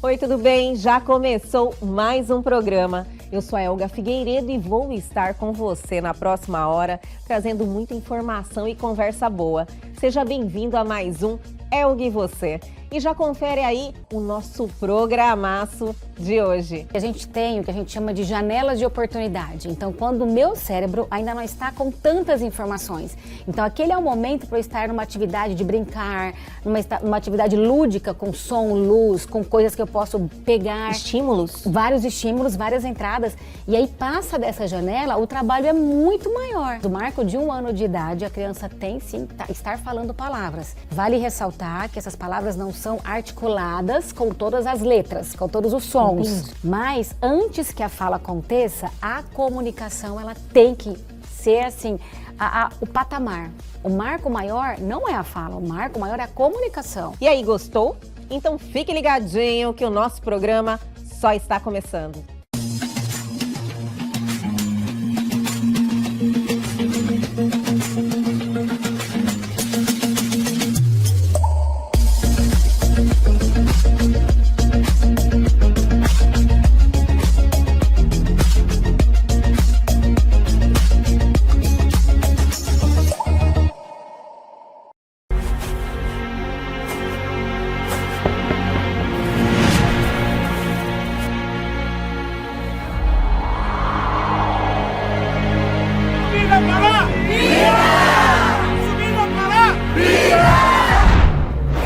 Oi, tudo bem? Já começou mais um programa. Eu sou a Elga Figueiredo e vou estar com você na próxima hora, trazendo muita informação e conversa boa. Seja bem-vindo a mais um Elga e Você. E já confere aí o nosso programaço de hoje. A gente tem o que a gente chama de janelas de oportunidade. Então, quando o meu cérebro ainda não está com tantas informações. Então, aquele é o momento para eu estar numa atividade de brincar, numa atividade lúdica, com som, luz, com coisas que eu posso pegar. Estímulos? Vários estímulos, várias entradas. E aí, passa dessa janela, o trabalho é muito maior. Do marco de 1 ano de idade, a criança tem sim estar falando palavras. Vale ressaltar que essas palavras não são articuladas com todas as letras, com todos os sons. Entendi. Mas antes que a fala aconteça, a comunicação ela tem que ser assim, o patamar. O marco maior não é a fala, o marco maior é a comunicação. E aí, gostou? Então fique ligadinho que o nosso programa só está começando.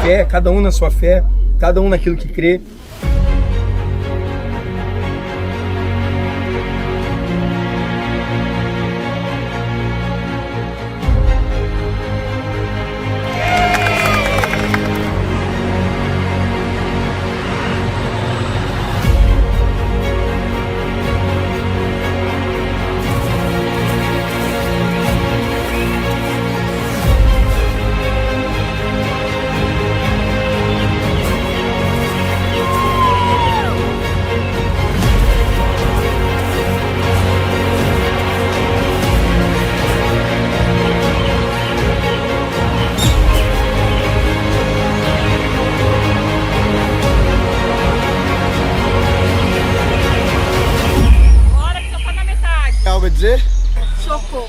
Fé, cada um na sua fé, cada um naquilo que crê. Algo a dizer? Socorro.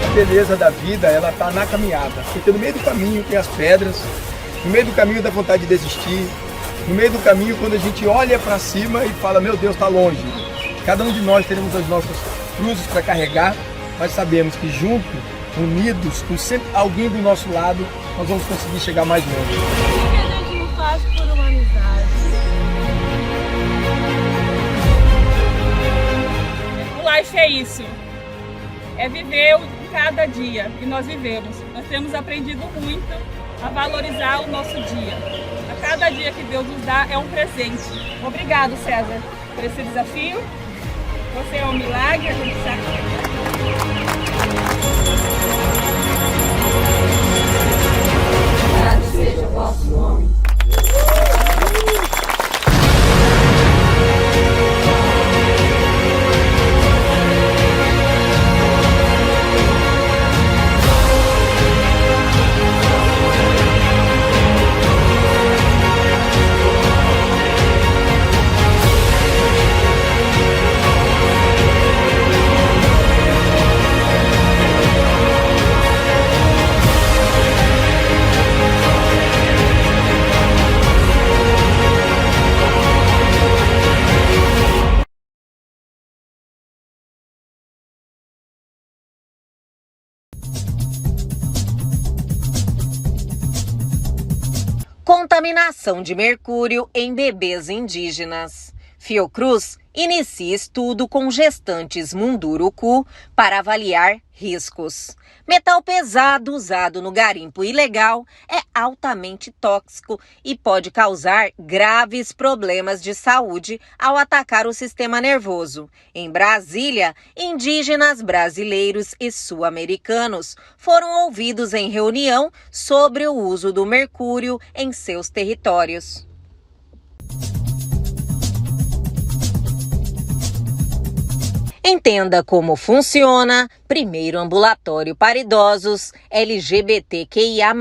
A beleza da vida, ela tá na caminhada. Porque no meio do caminho tem as pedras, no meio do caminho dá vontade de desistir, no meio do caminho quando a gente olha para cima e fala, meu Deus, tá longe. Cada um de nós teremos as nossas cruzes para carregar, mas sabemos que junto, unidos, com sempre alguém do nosso lado, nós vamos conseguir chegar mais longe. O que a gente não faz por uma amizade? O life é isso. É viver cada dia. E nós vivemos. Nós temos aprendido muito a valorizar o nosso dia. A cada dia que Deus nos dá é um presente. Obrigado, César, por esse desafio. Você é um milagre, a gente sabe. Seja o vosso nome. Contaminação de mercúrio em bebês indígenas. Fiocruz inicia estudo com gestantes Munduruku para avaliar riscos. Metal pesado usado no garimpo ilegal é altamente tóxico e pode causar graves problemas de saúde ao atacar o sistema nervoso. Em Brasília, indígenas brasileiros e sul-americanos foram ouvidos em reunião sobre o uso do mercúrio em seus territórios. Entenda como funciona primeiro ambulatório para idosos LGBTQIA+,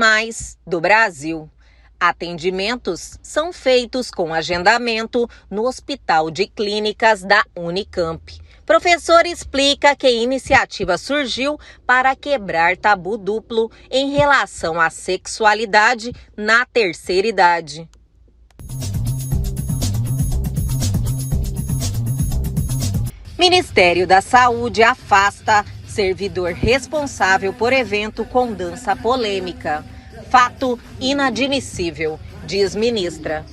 do Brasil. Atendimentos são feitos com agendamento no Hospital de Clínicas da Unicamp. Professor explica que a iniciativa surgiu para quebrar tabu duplo em relação à sexualidade na terceira idade. Ministério da Saúde afasta servidor responsável por evento com dança polêmica. Fato inadmissível, diz ministra.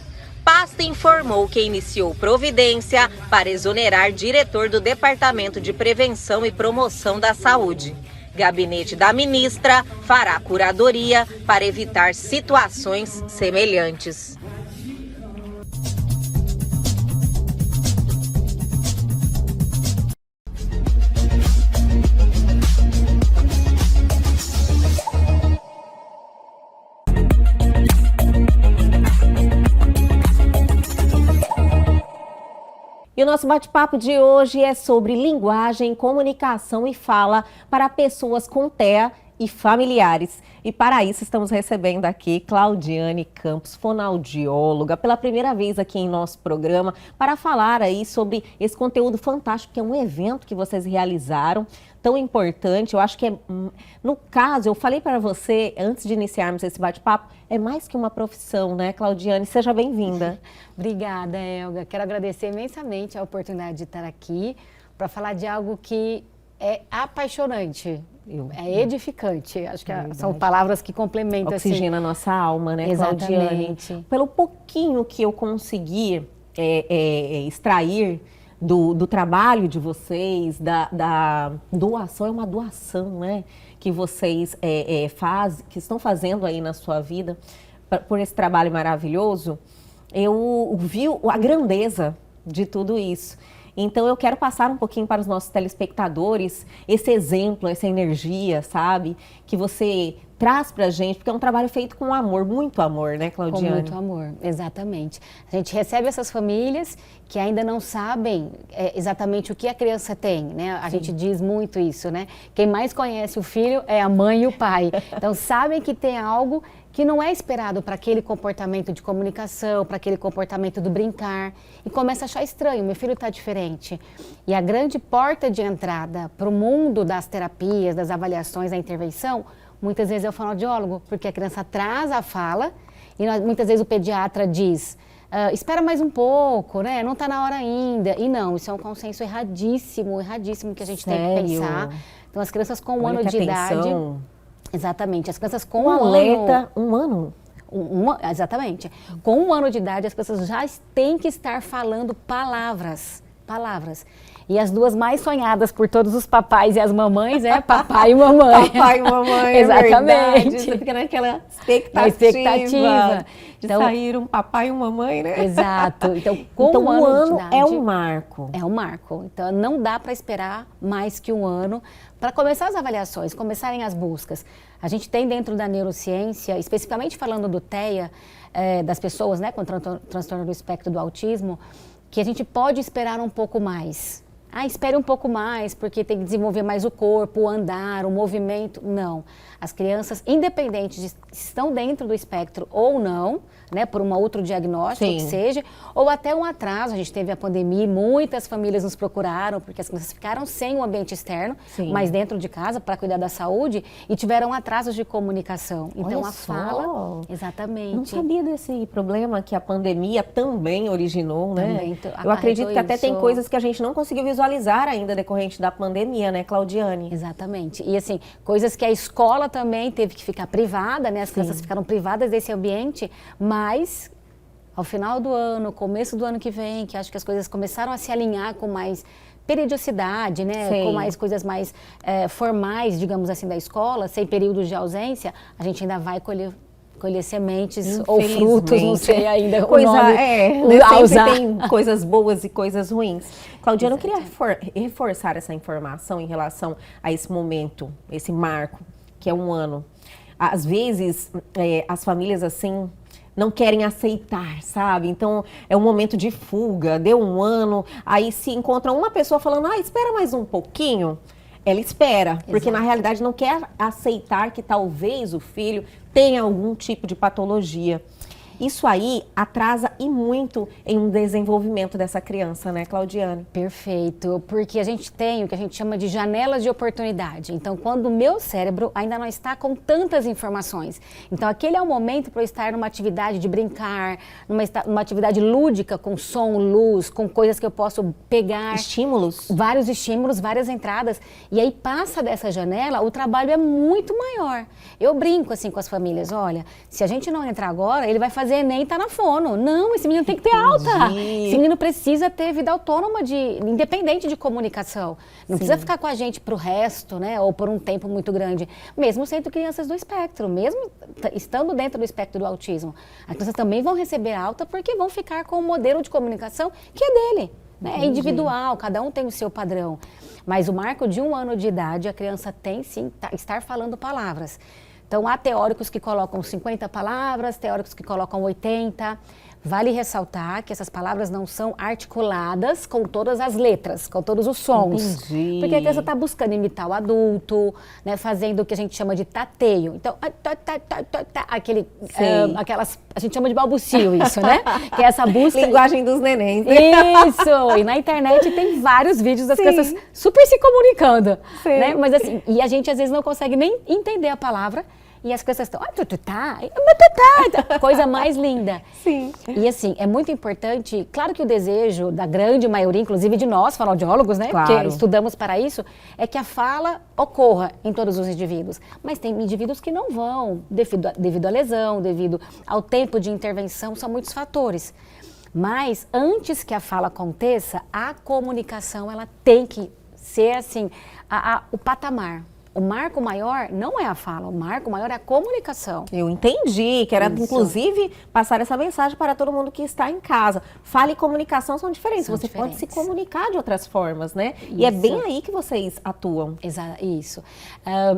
Pasta informou que iniciou providência para exonerar diretor do Departamento de Prevenção e Promoção da Saúde. Gabinete da ministra fará curadoria para evitar situações semelhantes. E o nosso bate-papo de hoje é sobre linguagem, comunicação e fala para pessoas com TEA e familiares. E para isso estamos recebendo aqui Claudiane Campos, fonoaudióloga, pela primeira vez aqui em nosso programa, para falar aí sobre esse conteúdo fantástico, que é um evento que vocês realizaram, tão importante. Eu acho que no caso, eu falei para você, antes de iniciarmos esse bate-papo, é mais que uma profissão, né, Claudiane? Seja bem-vinda. Obrigada, Elga. Quero agradecer imensamente a oportunidade de estar aqui para falar de algo que é apaixonante, é edificante. Acho que são palavras que complementam. Oxigena a nossa alma, né, Exatamente. Claudiane? Pelo pouquinho que eu consegui extrair do trabalho de vocês, da doação, é uma doação, né, que vocês que estão fazendo aí na sua vida, por esse trabalho maravilhoso, eu vi a grandeza de tudo isso. Então eu quero passar um pouquinho para os nossos telespectadores esse exemplo, essa energia, sabe, que você traz pra gente, porque é um trabalho feito com amor, muito amor, né, Claudiane? Com muito amor, exatamente. A gente recebe essas famílias que ainda não sabem exatamente o que a criança tem, né? A gente diz muito isso, né? Quem mais conhece o filho é a mãe e o pai. Então sabem que tem algo que não é esperado para aquele comportamento de comunicação, para aquele comportamento do brincar, e começa a achar estranho, meu filho está diferente. E a grande porta de entrada para o mundo das terapias, das avaliações, da intervenção, muitas vezes é o fonoaudiólogo, porque a criança traz a fala, e muitas vezes o pediatra diz, espera mais um pouco, né? Não está na hora ainda. E não, isso é um consenso erradíssimo que a gente tem que pensar. Então as crianças com um ano de idade... Exatamente, as crianças com um ano? Exatamente. Com um ano de idade, as crianças já têm que estar falando palavras. E as duas mais sonhadas por todos os papais e as mamães é papai e mamãe. Papai e mamãe, exatamente. Verdade. Você fica naquela expectativa. De então, sair um papai e uma mamãe, né? Exato. Então, com um ano de idade, é um marco. É um marco. Então, não dá para esperar mais que um ano para começar as avaliações, começarem as buscas. A gente tem dentro da neurociência, especificamente falando do TEA, das pessoas, né, com transtorno do espectro do autismo, que a gente pode esperar um pouco mais. Espere um pouco mais, porque tem que desenvolver mais o corpo, o andar, o movimento. Não. As crianças, independente de se estão dentro do espectro ou não, né, por um outro diagnóstico que seja, ou até um atraso. A gente teve a pandemia e muitas famílias nos procuraram, porque as crianças ficaram sem o ambiente externo, mas dentro de casa, para cuidar da saúde, e tiveram atrasos de comunicação. Então, Olha a fala... Exatamente. Não sabia desse problema que a pandemia também originou, né? Também Eu acredito que até tem coisas que a gente não conseguiu visualizar ainda decorrente da pandemia, né, Claudiane? Exatamente. E assim, coisas que a escola também teve que ficar privada, né? As crianças ficaram privadas desse ambiente, mas ao final do ano, começo do ano que vem, que acho que as coisas começaram a se alinhar com mais periodicidade, né? Com mais coisas mais formais, digamos assim, da escola, sem períodos de ausência, a gente ainda vai colher sementes ou frutos, não sei ainda o nome. Sempre tem coisas boas e coisas ruins. Claudiane, eu queria reforçar essa informação em relação a esse momento, esse marco, que é um ano. Às vezes, as famílias, assim, não querem aceitar, sabe? Então é um momento de fuga, deu um ano, aí se encontra uma pessoa falando, espera mais um pouquinho. Ela espera, porque na realidade não quer aceitar que talvez o filho tenha algum tipo de patologia. Isso aí atrasa e muito em um desenvolvimento dessa criança, né, Claudiane? Perfeito, porque a gente tem o que a gente chama de janelas de oportunidade. Então, quando o meu cérebro ainda não está com tantas informações, então aquele é o momento para eu estar numa atividade de brincar, numa atividade lúdica, com som, luz, com coisas que eu posso pegar. Estímulos? Vários estímulos, várias entradas. E aí passa dessa janela, o trabalho é muito maior. Eu brinco assim com as famílias, olha, se a gente não entrar agora, ele vai fazer Enem e tá na fono. Não, esse menino tem que ter alta. Esse menino precisa ter vida autônoma, independente de comunicação. Não precisa ficar com a gente pro resto, né? Ou por um tempo muito grande. Mesmo sendo crianças do espectro, mesmo estando dentro do espectro do autismo. As crianças também vão receber alta porque vão ficar com um modelo de comunicação que é dele. Né? É individual, cada um tem o seu padrão. Mas o marco de 1 ano de idade, a criança tem sim estar falando palavras. Então, há teóricos que colocam 50 palavras, teóricos que colocam 80. Vale ressaltar que essas palavras não são articuladas com todas as letras, com todos os sons. Entendi. Porque a criança está buscando imitar o adulto, né, fazendo o que a gente chama de tateio. Então, aquelas, a gente chama de balbucio isso, né? Que é essa busca... Linguagem dos nenéns. Isso! E na internet tem vários vídeos das crianças super se comunicando. Né? Mas assim, e a gente às vezes não consegue nem entender a palavra. E as crianças estão, coisa mais linda. Sim. E assim, é muito importante, claro que o desejo da grande maioria, inclusive de nós, fonoaudiólogos, né? Claro. Porque estudamos para isso, é que a fala ocorra em todos os indivíduos. Mas tem indivíduos que não vão, devido à lesão, devido ao tempo de intervenção, são muitos fatores. Mas antes que a fala aconteça, a comunicação, ela tem que ser assim, o patamar. O marco maior não é a fala, o marco maior é a comunicação. Eu entendi, quero inclusive passar essa mensagem para todo mundo que está em casa. Fala e comunicação são diferentes, você pode se comunicar de outras formas, né? Isso. E é bem aí que vocês atuam. Isso.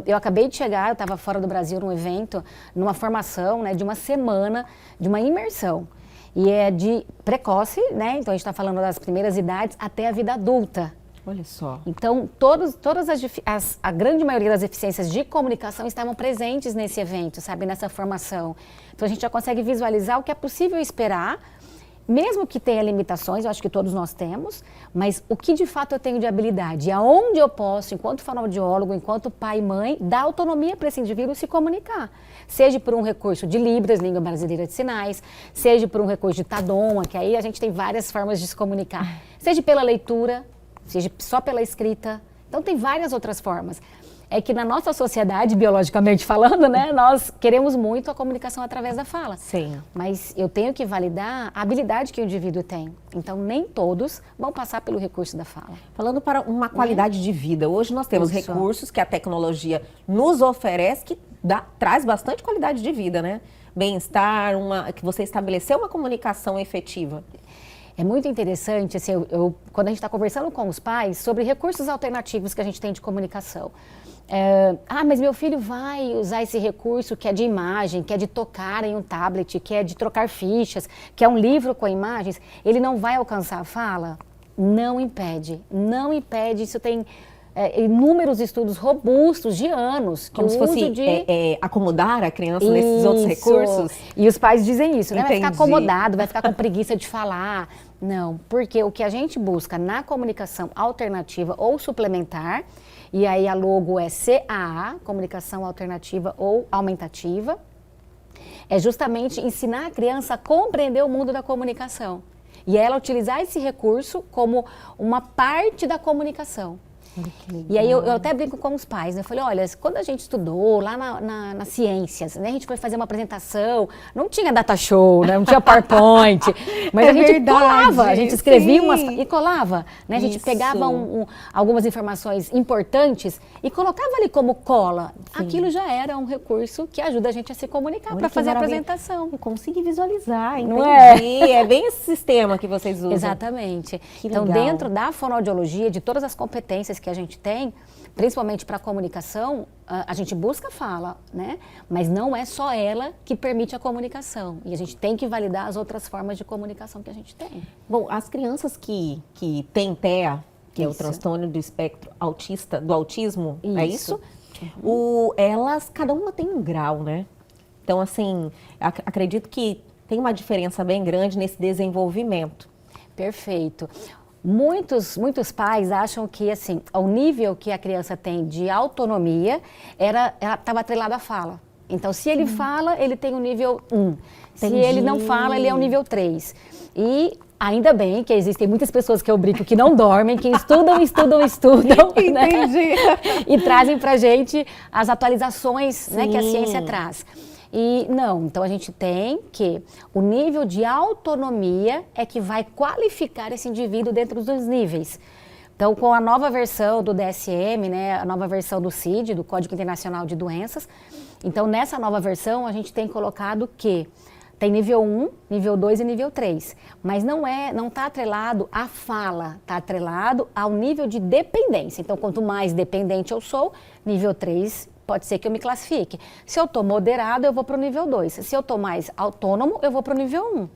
Eu acabei de chegar, eu estava fora do Brasil num evento, numa formação, né, de uma semana, de uma imersão. E é de precoce, né? Então a gente está falando das primeiras idades até a vida adulta. Olha só. Então, a grande maioria das deficiências de comunicação estavam presentes nesse evento, sabe, nessa formação. Então, a gente já consegue visualizar o que é possível esperar, mesmo que tenha limitações, eu acho que todos nós temos, mas o que de fato eu tenho de habilidade, aonde eu posso, enquanto fonoaudiólogo, enquanto pai e mãe, dar autonomia para esse indivíduo se comunicar. Seja por um recurso de Libras, Língua Brasileira de Sinais, seja por um recurso de Tadoma, que aí a gente tem várias formas de se comunicar, seja pela leitura, seja só pela escrita. Então, tem várias outras formas. É que na nossa sociedade, biologicamente falando, né, nós queremos muito a comunicação através da fala. Sim. Mas eu tenho que validar a habilidade que o indivíduo tem. Então, nem todos vão passar pelo recurso da fala. Falando para uma qualidade de vida, hoje nós temos recursos que a tecnologia nos oferece que traz bastante qualidade de vida, né? Bem-estar, que você estabeleceu uma comunicação efetiva. É muito interessante, assim, quando a gente está conversando com os pais sobre recursos alternativos que a gente tem de comunicação. Mas meu filho vai usar esse recurso que é de imagem, que é de tocar em um tablet, que é de trocar fichas, que é um livro com imagens, ele não vai alcançar a fala? Não impede, não impede, isso tem... inúmeros estudos robustos de anos. Como se fosse acomodar a criança nesses outros recursos? E os pais dizem isso, né? Entendi. Vai ficar acomodado, vai ficar com preguiça de falar. Não, porque o que a gente busca na comunicação alternativa ou suplementar, e aí a logo é CAA, comunicação alternativa ou aumentativa, é justamente ensinar a criança a compreender o mundo da comunicação. E ela utilizar esse recurso como uma parte da comunicação. E aí eu até brinco com os pais, né? Eu falei, olha, quando a gente estudou lá nas ciências, né? A gente foi fazer uma apresentação, não tinha data show, né? Não tinha PowerPoint, mas a gente colava, a gente escrevia e colava, né? A gente pegava algumas informações importantes e colocava ali como cola. Sim. Aquilo já era um recurso que ajuda a gente a se comunicar para fazer a apresentação. Eu consegui visualizar, entendi. Não é? É bem esse sistema que vocês usam. Exatamente. Que então, legal. dentro da fonoaudiologia, de todas as competências que que a gente tem, principalmente para a comunicação, a gente busca a fala, né? Mas não é só ela que permite a comunicação. E a gente tem que validar as outras formas de comunicação que a gente tem. Bom, as crianças que têm TEA, que é o Isso. transtorno do espectro autista, do autismo, é isso? Uhum. Elas, cada uma tem um grau, né? Então, assim, acredito que tem uma diferença bem grande nesse desenvolvimento. Perfeito. Muitos pais acham que, assim, o nível que a criança tem de autonomia ela estava atrelado à fala. Então, se ele fala, ele tem o nível 1. Se Entendi. ele não fala, ele é o nível 3. E ainda bem que existem muitas pessoas que eu brinco que não dormem, que estudam, né? Entendi. E trazem pra gente as atualizações, né, que a ciência traz. E não, então a gente tem que o nível de autonomia é que vai qualificar esse indivíduo dentro dos níveis. Então, com a nova versão do DSM, né, a nova versão do CID, do Código Internacional de Doenças, então nessa nova versão a gente tem colocado que tem nível 1, nível 2 e nível 3, mas não está atrelado à fala, está atrelado ao nível de dependência. Então, quanto mais dependente eu sou, nível 3 pode ser que eu me classifique. Se eu estou moderado, eu vou para o nível 2. Se eu estou mais autônomo, eu vou para o nível 1. Entendi.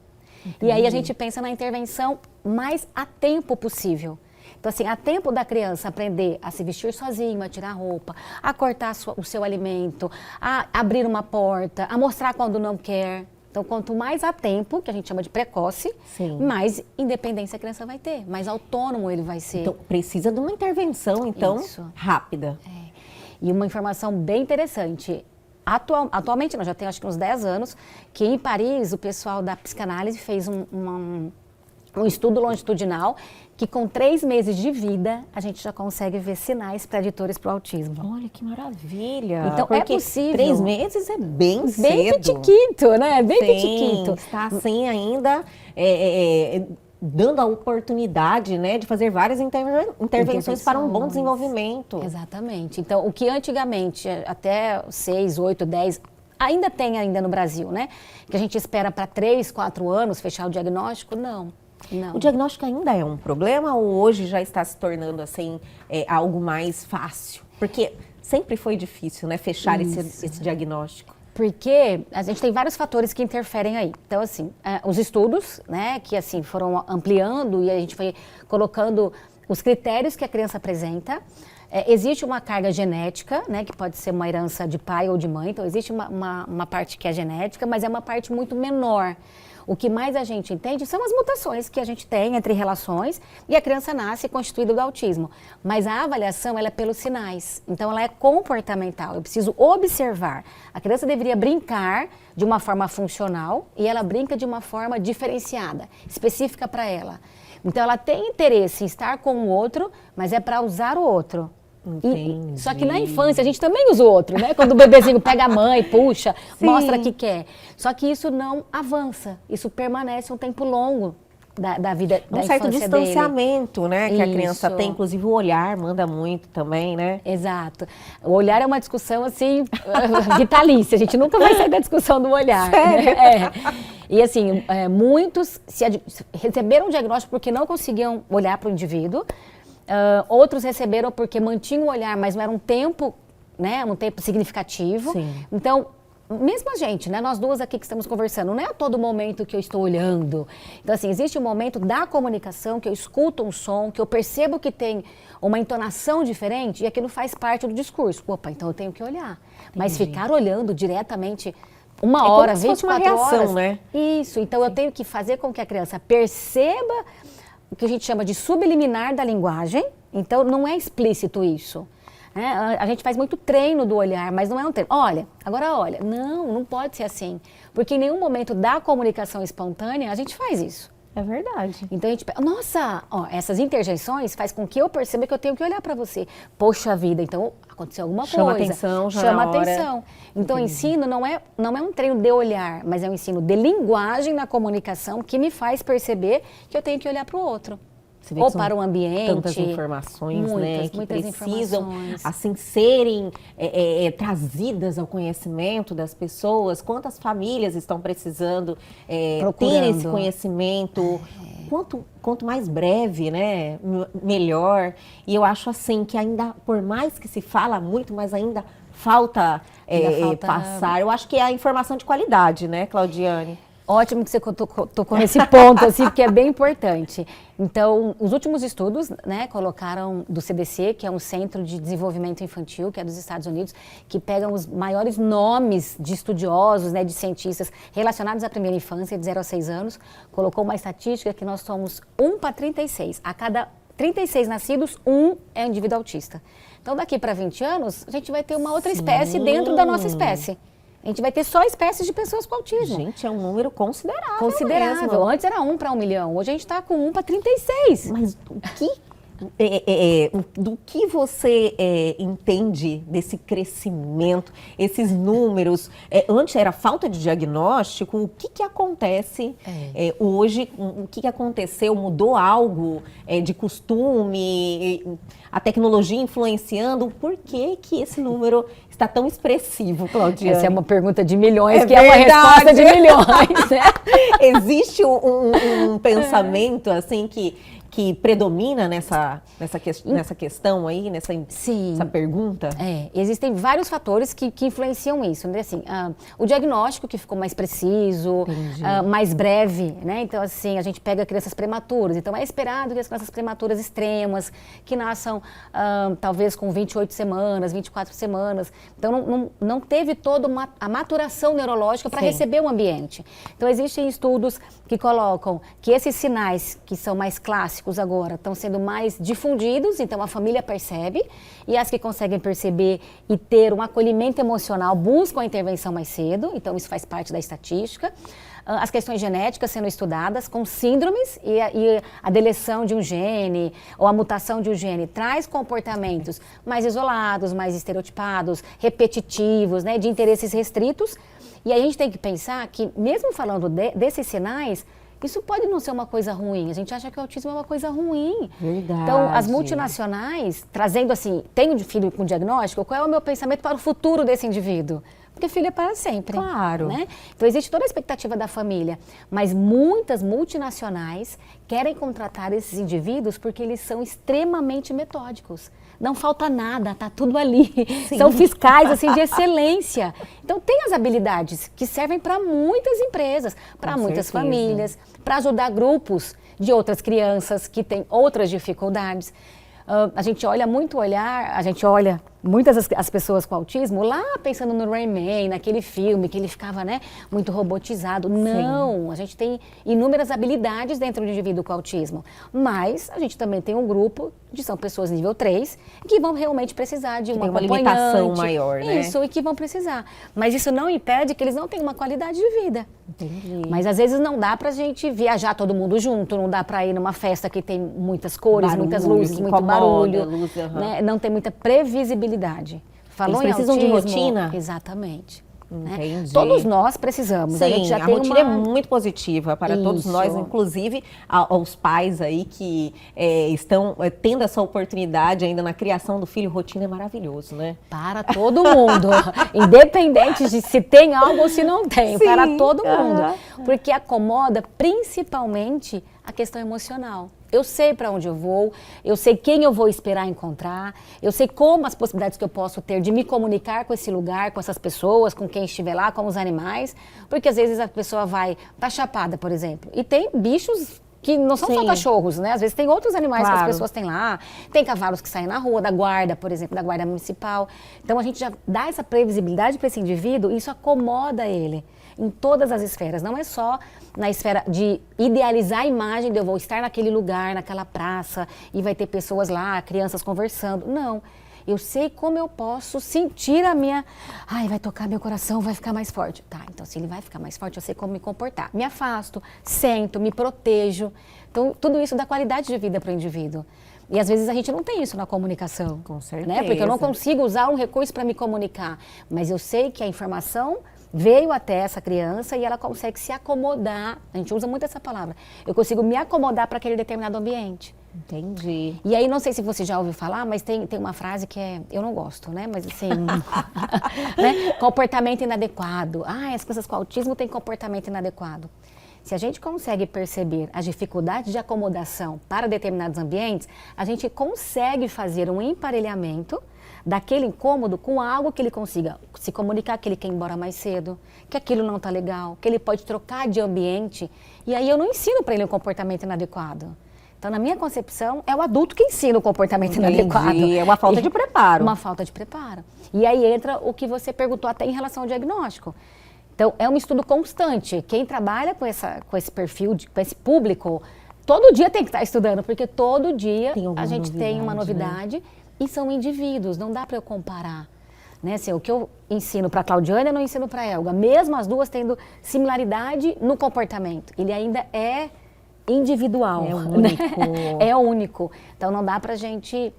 E aí a gente pensa na intervenção mais a tempo possível. Então, assim, a tempo da criança aprender a se vestir sozinho, a tirar a roupa, a cortar o seu alimento, a abrir uma porta, a mostrar quando não quer. Então, quanto mais a tempo, que a gente chama de precoce, mais independência a criança vai ter, mais autônomo ele vai ser. Então, precisa de uma intervenção, então, rápida. E uma informação bem interessante, atualmente, nós já temos acho que uns 10 anos, que em Paris o pessoal da psicanálise fez um estudo longitudinal que com 3 meses de vida a gente já consegue ver sinais preditores para o autismo. Olha que maravilha! Então porque é possível. 3 meses é bem cedo. Bem pitiquito, né? Bem pitiquito. Está assim ainda dando a oportunidade, né, de fazer várias intervenções para um bom desenvolvimento. Exatamente. Então, o que antigamente, até 6, 8, 10, ainda tem ainda no Brasil, né? Que a gente espera para 3, 4 anos fechar o diagnóstico, não. O diagnóstico ainda é um problema ou hoje já está se tornando assim algo mais fácil? Porque sempre foi difícil, né, fechar esse diagnóstico. Porque a gente tem vários fatores que interferem aí. Então, assim, os estudos, né, que assim foram ampliando e a gente foi colocando os critérios que a criança apresenta. Existe uma carga genética, né, que pode ser uma herança de pai ou de mãe. Então, existe uma parte que é genética, mas é uma parte muito menor. O que mais a gente entende são as mutações que a gente tem entre relações e a criança nasce constituída do autismo. Mas a avaliação ela é pelos sinais, então ela é comportamental, eu preciso observar. A criança deveria brincar de uma forma funcional e ela brinca de uma forma diferenciada, específica para ela. Então ela tem interesse em estar com o outro, mas é para usar o outro. Só que na infância a gente também usa o outro, né? Quando o bebezinho pega a mãe, puxa, mostra que quer. Só que isso não avança, isso permanece um tempo longo da vida, da infância dele. Um certo distanciamento, né? Que a criança tem, inclusive o olhar manda muito também, né? Exato. O olhar é uma discussão, assim, vitalícia. A gente nunca vai sair da discussão do olhar. Sério? Né? E assim, muitos receberam o diagnóstico porque não conseguiam olhar para o indivíduo. Outros receberam porque mantinham o olhar, mas não era um tempo, né, um tempo significativo. Sim. Então, mesmo a gente, né, nós duas aqui que estamos conversando, não é a todo momento que eu estou olhando. Então, assim, existe um momento da comunicação que eu escuto um som, que eu percebo que tem uma entonação diferente e aquilo faz parte do discurso. Opa, então eu tenho que olhar. Entendi. Mas ficar olhando diretamente uma hora, 24 horas, né? Isso, então eu tenho que fazer com que a criança perceba o que a gente chama de subliminar da linguagem, então não é explícito isso. A gente faz muito treino do olhar, mas não é um treino. Olha, agora olha. Não pode ser assim. Porque em nenhum momento da comunicação espontânea a gente faz isso. É verdade. Então a gente pensa, nossa, essas interjeições faz com que eu perceba que eu tenho que olhar para você. Poxa vida, então aconteceu alguma chama coisa. Atenção, já chama na hora. atenção. Então o ensino não é um treino de olhar, mas é um ensino de linguagem na comunicação que me faz perceber que eu tenho que olhar para o outro. Você vê ou que são para o ambiente. tantas informações, né, que muitas precisam, informações. assim, serem trazidas ao conhecimento das pessoas. Quantas famílias estão precisando ter esse conhecimento? Quanto mais breve, né, melhor. E eu acho, assim, que ainda, por mais que se fala muito, mas ainda falta passar. Eu acho que é a informação de qualidade, né, Claudiane? Ótimo que você tocou nesse ponto, assim, porque é bem importante. Então, os últimos estudos, né, colocaram do CDC, que é um Centro de Desenvolvimento Infantil, que é dos Estados Unidos, que pegam os maiores nomes de estudiosos, né, de cientistas relacionados à primeira infância, de 0 a 6 anos, colocou uma estatística que nós somos 1 para 36. A cada 36 nascidos, 1 é um indivíduo autista. Então, daqui para 20 anos, a gente vai ter uma outra espécie dentro da nossa espécie. A gente vai ter só espécies de pessoas com autismo. Gente, é um número considerável. Considerável. Mesmo. Antes era 1 para 1 milhão, hoje a gente está com 1 para 36. Mas do que você entende desse crescimento, esses números? Antes era falta de diagnóstico, o que acontece hoje? O que aconteceu? Mudou algo de costume? A tecnologia influenciando? Por que esse número está tão expressivo, Claudiane? Essa é uma pergunta de milhões, que é uma resposta de milhões. Né? Existe um pensamento assim que predomina nessa questão aí, nessa pergunta? Existem vários fatores que influenciam isso, né? Assim, o diagnóstico que ficou mais preciso, mais breve, né? Então, assim, a gente pega crianças prematuras, então é esperado que as crianças prematuras extremas, que nasçam talvez com 28 semanas, 24 semanas, então não teve toda a maturação neurológica para receber o ambiente. Então, existem estudos que colocam que esses sinais que são mais clássicos agora estão sendo mais difundidos, então a família percebe, e as que conseguem perceber e ter um acolhimento emocional buscam a intervenção mais cedo, então isso faz parte da estatística. As questões genéticas sendo estudadas com síndromes e a deleção de um gene ou a mutação de um gene traz comportamentos mais isolados, mais estereotipados, repetitivos, né, de interesses restritos. E aí a gente tem que pensar que, mesmo falando desses sinais, isso pode não ser uma coisa ruim. A gente acha que o autismo é uma coisa ruim. Verdade. Então, as multinacionais, trazendo assim, tenho filho com diagnóstico, qual é o meu pensamento para o futuro desse indivíduo? Porque filho é para sempre. Claro. Né? Então, existe toda a expectativa da família. Mas muitas multinacionais querem contratar esses indivíduos porque eles são extremamente metódicos. Não falta nada, tá tudo ali. Sim. São fiscais assim de excelência. Então tem as habilidades que servem para muitas empresas, para muitas famílias, para ajudar grupos de outras crianças que têm outras dificuldades. A gente olha muitas as pessoas com autismo lá pensando no Rain Man, naquele filme que ele ficava, né, muito robotizado. Não, a gente tem inúmeras habilidades dentro do indivíduo com autismo, mas a gente também tem um grupo são pessoas nível 3 que vão realmente precisar de uma limitação maior, né? Isso, e que vão precisar. Mas isso não impede que eles não tenham uma qualidade de vida. Entendi. Mas às vezes não dá pra gente viajar todo mundo junto, não dá pra ir numa festa que tem muitas cores, muitas luzes, muito barulho, luz, né? Não tem muita previsibilidade. Falou eles precisam autismo, de rotina? Exatamente. Entendi. Né? Todos nós precisamos. Sim, a rotina é muito positiva para todos nós, inclusive aos pais aí que estão tendo essa oportunidade ainda na criação do filho. Rotina é maravilhoso, né? Para todo mundo, independente de se tem algo ou se não tem, sim, para todo mundo. Porque acomoda principalmente a questão emocional. Eu sei para onde eu vou, eu sei quem eu vou esperar encontrar, eu sei como as possibilidades que eu posso ter de me comunicar com esse lugar, com essas pessoas, com quem estiver lá, com os animais, porque às vezes a pessoa tá chapada, por exemplo, e tem bichos que não são só cachorros, né? Às vezes tem outros animais que as pessoas têm lá, tem cavalos que saem na rua, da guarda, por exemplo, da guarda municipal. Então a gente já dá essa previsibilidade para esse indivíduo e isso acomoda ele em todas as esferas, não é só na esfera de idealizar a imagem de eu vou estar naquele lugar, naquela praça e vai ter pessoas lá, crianças conversando, não. Eu sei como eu posso sentir a minha... Ai, vai tocar meu coração, vai ficar mais forte. Tá, então se ele vai ficar mais forte, eu sei como me comportar. Me afasto, sento, me protejo. Então, tudo isso dá qualidade de vida para o indivíduo. E às vezes a gente não tem isso na comunicação. Com certeza. Né? Porque eu não consigo usar um recurso para me comunicar. Mas eu sei que a informação veio até essa criança e ela consegue se acomodar. A gente usa muito essa palavra. Eu consigo me acomodar para aquele determinado ambiente. Entendi. E aí, não sei se você já ouviu falar, mas tem uma frase que eu não gosto, né? Mas assim, né? Comportamento inadequado. As crianças com autismo têm comportamento inadequado. Se a gente consegue perceber as dificuldades de acomodação para determinados ambientes, a gente consegue fazer um emparelhamento daquele incômodo com algo que ele consiga se comunicar, que ele quer ir embora mais cedo, que aquilo não está legal, que ele pode trocar de ambiente. E aí eu não ensino para ele um comportamento inadequado. Então, na minha concepção, é o adulto que ensina o comportamento inadequado. É uma falta de preparo. Uma falta de preparo. E aí entra o que você perguntou até em relação ao diagnóstico. Então, é um estudo constante. Quem trabalha com esse perfil, com esse público, todo dia tem que estar estudando, porque todo dia a gente tem uma novidade, né? E são indivíduos, não dá para eu comparar. Né? Assim, o que eu ensino para a Claudiane, eu não ensino para a Elga. Mesmo as duas tendo similaridade no comportamento. Ele ainda é individual. É único. Né? É único. Então, não dá para a gente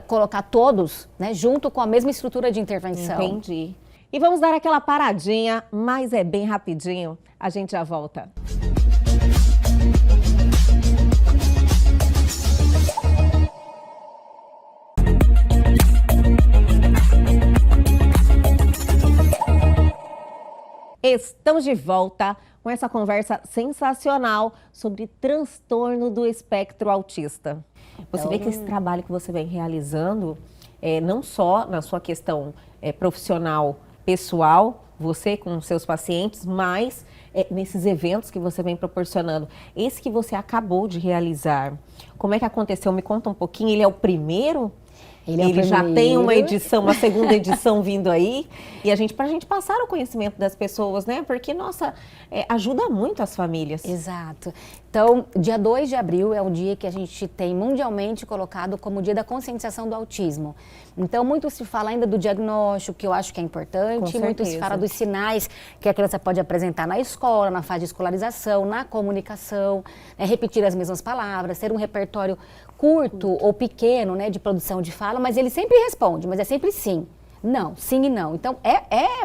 colocar todos, né, junto com a mesma estrutura de intervenção. Entendi. E vamos dar aquela paradinha, mas é bem rapidinho. A gente já volta. Estamos de volta com essa conversa sensacional sobre transtorno do espectro autista. Você vê que esse trabalho que você vem realizando, não só na sua questão profissional, pessoal, você com seus pacientes, mas nesses eventos que você vem proporcionando. Esse que você acabou de realizar, como é que aconteceu? Me conta um pouquinho, ele é o primeiro? Ele já tem uma edição, uma segunda edição vindo aí, e pra gente passar o conhecimento das pessoas, né? Porque, nossa, ajuda muito as famílias. Exato. Então, dia 2 de abril é o dia que a gente tem mundialmente colocado como dia da conscientização do autismo. Então, muito se fala ainda do diagnóstico, que eu acho que é importante, muito se fala dos sinais que a criança pode apresentar na escola, na fase de escolarização, na comunicação, repetir as mesmas palavras, ter um repertório curto ou pequeno, né, de produção de fala, mas ele sempre responde, mas é sempre sim. Não, sim e não. Então,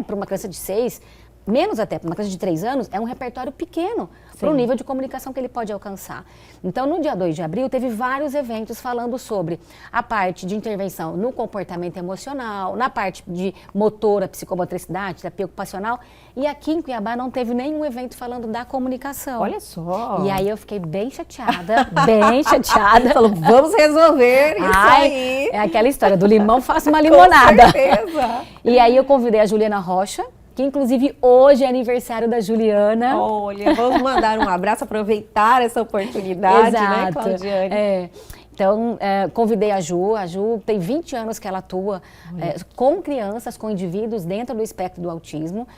para uma criança de 6, menos até, para uma criança de 3 anos, é um repertório pequeno para o nível de comunicação que ele pode alcançar. Então, no dia 2 de abril, teve vários eventos falando sobre a parte de intervenção no comportamento emocional, na parte de motora, psicomotricidade, terapia ocupacional, e aqui em Cuiabá não teve nenhum evento falando da comunicação. Olha só! E aí eu fiquei bem chateada, bem chateada. Falou, vamos resolver isso aí! É aquela história, do limão faço uma limonada. Com certeza! E aí eu convidei a Juliana Rocha, que inclusive hoje é aniversário da Juliana. Olha, vamos mandar um abraço, aproveitar essa oportunidade, exato, né, Claudiane? Então, convidei a Ju tem 20 anos que ela atua com crianças, com indivíduos dentro do espectro do autismo.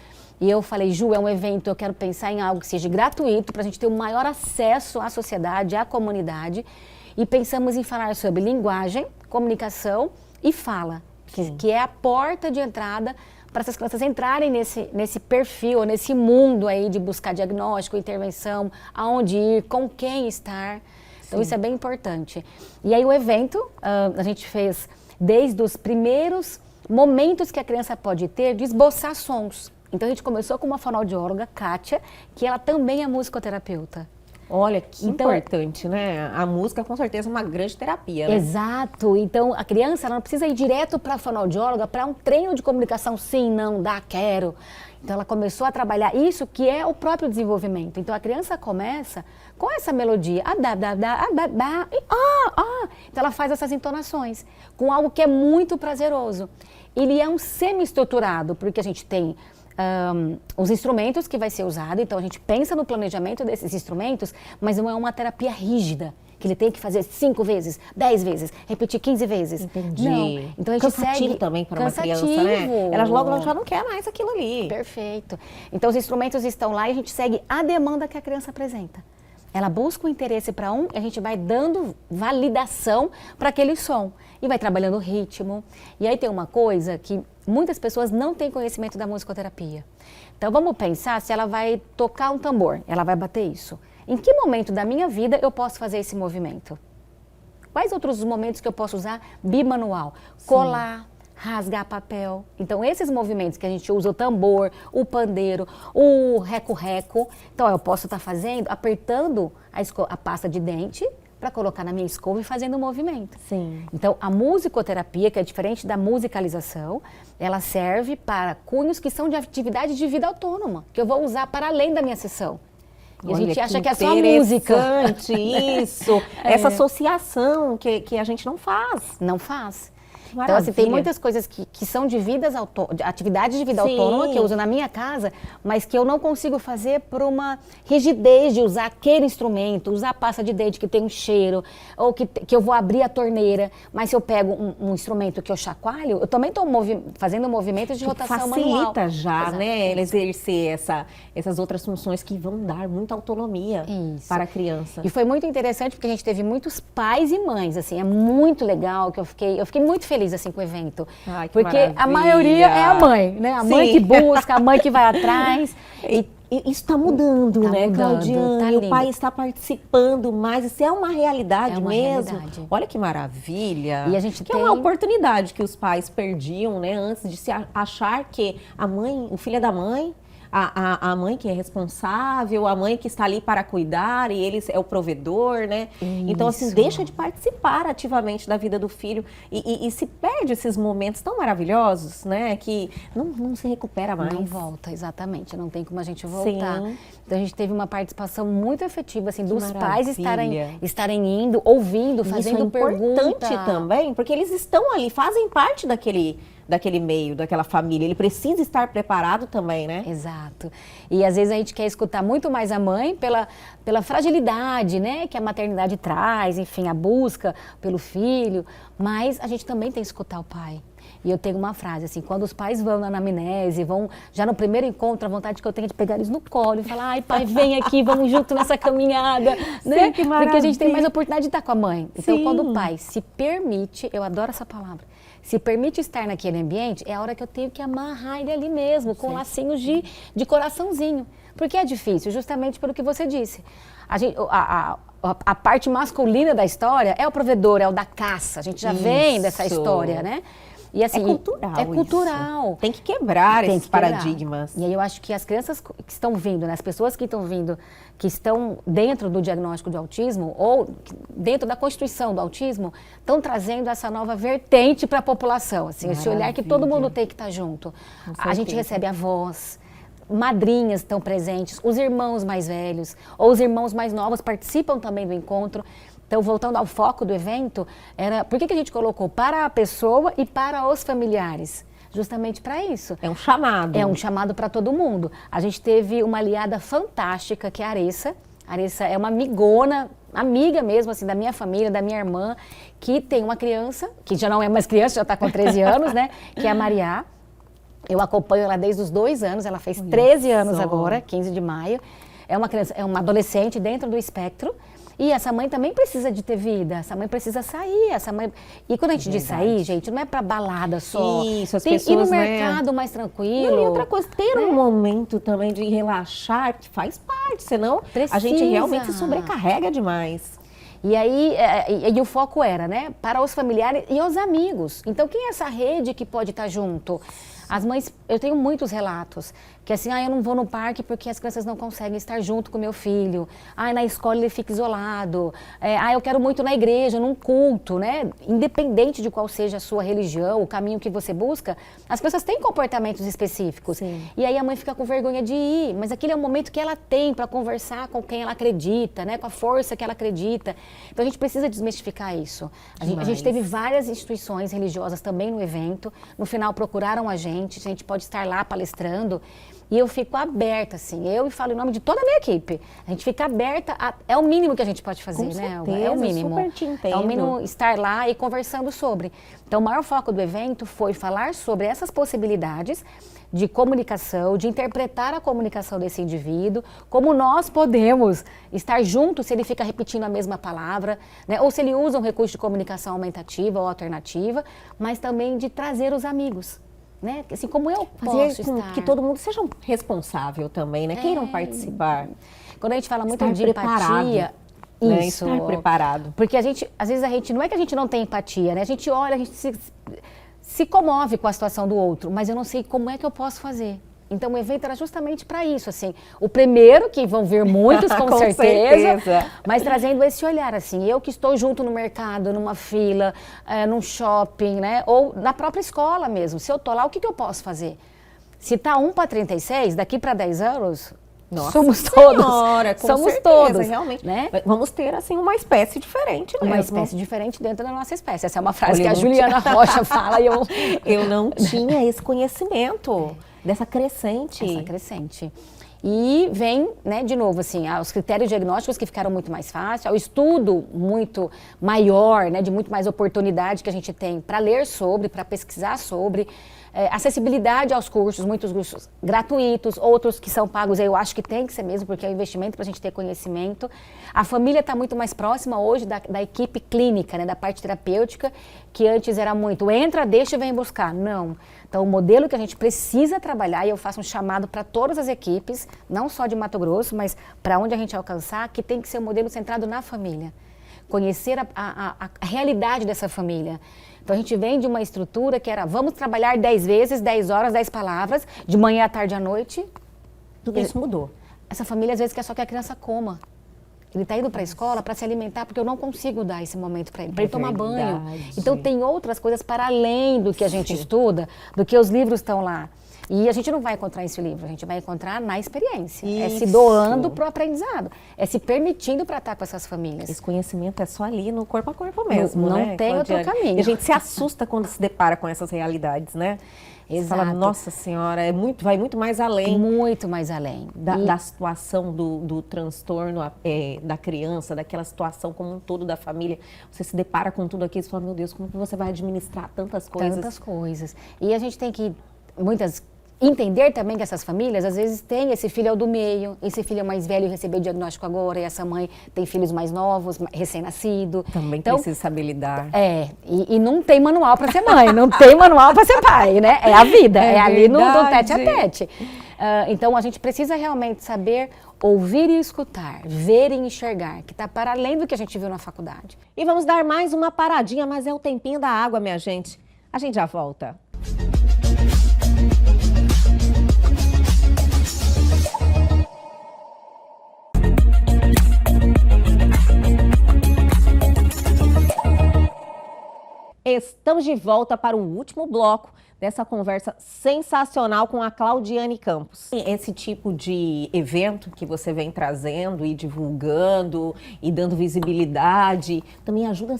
E eu falei, Ju, é um evento, eu quero pensar em algo que seja gratuito, para a gente ter um maior acesso à sociedade, à comunidade. E pensamos em falar sobre linguagem, comunicação e fala, que é a porta de entrada para essas crianças entrarem nesse perfil, nesse mundo aí de buscar diagnóstico, intervenção, aonde ir, com quem estar. Então, isso é bem importante. E aí, o evento, a gente fez desde os primeiros momentos que a criança pode ter de esboçar sons. Então, a gente começou com uma fonoaudióloga, Kátia, que ela também é musicoterapeuta. Olha, que importante, né? A música, com certeza, é uma grande terapia, né? Exato. Então, a criança ela não precisa ir direto para a fonoaudióloga para um treino de comunicação, sim, não, dá, quero. Então, ela começou a trabalhar isso, que é o próprio desenvolvimento. Então, a criança começa com essa melodia, Então, ela faz essas entonações, com algo que é muito prazeroso. Ele é um semi-estruturado, porque a gente tem os instrumentos que vai ser usado, então a gente pensa no planejamento desses instrumentos, mas não é uma terapia rígida, que ele tem que fazer 5 vezes, 10 vezes, repetir 15 vezes. Entendi. Não. Então a gente cansativo segue também para uma criança, né? Ela logo já não quer mais aquilo ali. Perfeito. Então os instrumentos estão lá e a gente segue a demanda que a criança apresenta. Ela busca o interesse para um, a gente vai dando validação para aquele som. E vai trabalhando o ritmo. E aí tem uma coisa que muitas pessoas não têm conhecimento da musicoterapia. Então vamos pensar se ela vai tocar um tambor, ela vai bater isso. Em que momento da minha vida eu posso fazer esse movimento? Quais outros momentos que eu posso usar bimanual? Colar, rasgar papel. Então, esses movimentos que a gente usa, o tambor, o pandeiro, o reco-reco. Então, eu posso estar fazendo, apertando a pasta de dente, para colocar na minha escova e fazendo um movimento. Sim. Então, a musicoterapia, que é diferente da musicalização, ela serve para cunhos que são de atividade de vida autônoma, que eu vou usar para além da minha sessão. E a gente acha que é só música. Interessante isso. Essa associação que a gente não faz. Não faz. Então, Maravilha. assim, tem muitas coisas que são de atividades de vida Sim. autônoma que eu uso na minha casa, mas que eu não consigo fazer por uma rigidez de usar aquele instrumento, usar a pasta de dente que tem um cheiro, ou que eu vou abrir a torneira. Mas se eu pego um instrumento que eu chacoalho, eu também estou fazendo movimentos de rotação manual. Facilita já, Exato. né, ela exercer essas outras funções que vão dar muita autonomia para a criança. E foi muito interessante porque a gente teve muitos pais e mães, assim, é muito legal que eu fiquei muito feliz assim com o evento. Ai, que porque maravilha. a maioria é a mãe, né? A mãe que busca, a mãe que vai atrás. E isso está mudando, Tá né, mudando, Claudiane? tá E o lindo. pai está participando mais. Isso é uma realidade É uma mesmo. realidade. Olha que maravilha. E a gente que é tem- uma oportunidade que os pais perdiam, né? Antes de se achar que a mãe, o filho é da mãe, a mãe que é responsável, a mãe que está ali para cuidar e ele é o provedor, né? Então, assim, Isso. deixa de participar ativamente da vida do filho e se perde esses momentos tão maravilhosos, né? Que não se recupera mais. Não volta, exatamente, não tem como a gente voltar. Sim. Então a gente teve uma participação muito efetiva, assim, dos maravilha. pais estarem indo, ouvindo, Isso fazendo é importante pergunta. também, porque eles estão ali, fazem parte daquele meio, daquela família. Ele precisa estar preparado também, né? Exato. E às vezes a gente quer escutar muito mais a mãe pela fragilidade, né, que a maternidade traz, enfim, a busca pelo filho, mas a gente também tem que escutar o pai. E eu tenho uma frase assim, quando os pais vão na anamnese, vão já no primeiro encontro, a vontade que eu tenho é de pegar eles no colo e falar, ai pai, vem aqui, vamos junto nessa caminhada, né? que Porque a gente tem maravilha. mais oportunidade de estar com a mãe. Então Sim. quando o pai se permite, eu adoro essa palavra, se permite estar naquele ambiente, é a hora que eu tenho que amarrar ele ali mesmo, com lacinhos de coraçãozinho. Porque é difícil, justamente pelo que você disse. A parte masculina da história é o provedor, é o da caça. A gente já vem dessa Isso. história, né? E assim, É cultural. É cultural. Isso. Tem que quebrar Tem esses que quebrar. paradigmas. E aí eu acho que as crianças que estão vindo, né, as pessoas que estão vindo, que estão dentro do diagnóstico de autismo ou dentro da constituição do autismo, estão trazendo essa nova vertente para a população. Assim, esse olhar que todo mundo tem que estar junto. A gente recebe avós, madrinhas estão presentes, os irmãos mais velhos ou os irmãos mais novos participam também do encontro. Então, voltando ao foco do evento, por que a gente colocou para a pessoa e para os familiares? Justamente para isso. É um chamado. É um chamado para todo mundo. A gente teve uma aliada fantástica, que é a Aressa. A Aressa é uma amigona, amiga mesmo, assim, da minha família, da minha irmã, que tem uma criança, que já não é mais criança, já está com 13 anos, né? Que é a Mariá. Eu acompanho ela desde os 2 anos, ela fez 13 anos agora, 15 de maio. É uma criança, é uma adolescente dentro do espectro. E essa mãe também precisa de ter vida, essa mãe precisa sair, essa mãe... E quando a gente diz sair, gente, não é pra balada só. Isso, as tem, pessoas, ir no né? mercado mais tranquilo. Não, e outra coisa, ter um momento também de relaxar, que faz parte, senão a gente Precisa. realmente se sobrecarrega demais. E aí, e o foco era, né, para os familiares e os amigos. Então, quem é essa rede que pode estar junto? As mães, eu tenho muitos relatos, que assim, eu não vou no parque porque as crianças não conseguem estar junto com meu filho. Na escola ele fica isolado. Eu quero muito na igreja, num culto, né? Independente de qual seja a sua religião, o caminho que você busca, as pessoas têm comportamentos específicos. Sim. E aí a mãe fica com vergonha de ir, mas aquele é o momento que ela tem para conversar com quem ela acredita, né? Com a força que ela acredita. Então a gente precisa desmistificar isso. A gente teve várias instituições religiosas também no evento. No final procuraram a gente pode estar lá palestrando. E eu fico aberta, assim, eu falo em nome de toda a minha equipe. A gente fica aberta, é o mínimo que a gente pode fazer, Com né? certeza, É o mínimo. super te entendo. É o mínimo estar lá e conversando sobre. Então, o maior foco do evento foi falar sobre essas possibilidades de comunicação, de interpretar a comunicação desse indivíduo, como nós podemos estar juntos se ele fica repetindo a mesma palavra, né? Ou se ele usa um recurso de comunicação aumentativa ou alternativa, mas também de trazer os amigos. Né? Assim como eu posso Fazer com estar. que todo mundo seja responsável também, né? Queiram participar. Quando a gente fala muito Estar de preparado, empatia, né? isso. Estar preparado. Porque às vezes a gente, não é que a gente não tem empatia, né? A gente olha, a gente se comove com a situação do outro, mas eu não sei como é que eu posso fazer. Então o evento era justamente para isso, assim. O primeiro, que vão vir muitos com certeza, mas trazendo esse olhar, assim. Eu que estou junto no mercado, numa fila, num shopping, né? Ou na própria escola mesmo. Se eu tô lá, o que eu posso fazer? Se tá 1 para 36, daqui para 10 anos... Nossa somos todos, senhora, somos certeza, todos, realmente. Né? Vamos ter assim uma espécie diferente mesmo. Uma espécie diferente dentro da nossa espécie. Essa é uma frase que a Juliana Rocha fala e eu não tinha esse conhecimento dessa crescente. Essa crescente. E vem, né, de novo, assim, os critérios diagnósticos que ficaram muito mais fáceis, o estudo muito maior, né, de muito mais oportunidade que a gente tem para ler sobre, para pesquisar sobre, acessibilidade aos cursos, muitos cursos gratuitos, outros que são pagos, eu acho que tem que ser mesmo, porque é um investimento para a gente ter conhecimento. A família está muito mais próxima hoje da equipe clínica, né, da parte terapêutica, que antes era muito, entra, deixa e vem buscar. Não. Então, o modelo que a gente precisa trabalhar, e eu faço um chamado para todas as equipes, não só de Mato Grosso, mas para onde a gente alcançar, que tem que ser um modelo centrado na família. Conhecer a realidade dessa família. Então, a gente vem de uma estrutura que era, vamos trabalhar 10 vezes, 10 horas, 10 palavras, de manhã à tarde à noite. Tudo isso mudou. Essa família, às vezes, quer só que a criança coma. Ele está indo para a escola para se alimentar, porque eu não consigo dar esse momento para ele tomar banho. Então, tem outras coisas para além do que a gente estuda, do que os livros estão lá. E a gente não vai encontrar esse livro, a gente vai encontrar na experiência. Isso. É se doando para o aprendizado, é se permitindo para estar com essas famílias. Esse conhecimento é só ali no corpo a corpo mesmo, não, né? Não tem outro caminho. E a gente se assusta quando se depara com essas realidades, né? Exato. Você fala, nossa senhora, vai muito mais além. Muito mais além. Da situação do transtorno da criança, daquela situação como um todo da família. Você se depara com tudo aquilo e fala, meu Deus, como que você vai administrar tantas coisas? Tantas coisas. E a gente tem que, entender também que essas famílias, às vezes, tem esse filho é o do meio, esse filho é mais velho e recebeu o diagnóstico agora, e essa mãe tem filhos mais novos, recém-nascido. Também então, precisa saber lidar. E não tem manual para ser mãe, não tem manual para ser pai, né? É a vida, é ali no tete a tete. Então, a gente precisa realmente saber ouvir e escutar, ver e enxergar, que está para além do que a gente viu na faculdade. E vamos dar mais uma paradinha, mas é o tempinho da água, minha gente. A gente já volta. Estamos de volta para o último bloco dessa conversa sensacional com a Claudiane Campos. Esse tipo de evento que você vem trazendo e divulgando e dando visibilidade também ajuda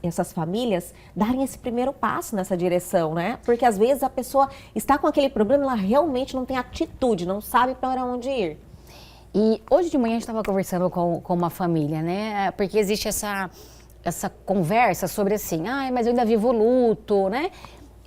essas famílias a darem esse primeiro passo nessa direção, né? Porque às vezes a pessoa está com aquele problema, ela realmente não tem atitude, não sabe para onde ir. E hoje de manhã a gente estava conversando com uma família, né? Porque existe essa conversa sobre assim, mas eu ainda vivo luto, né?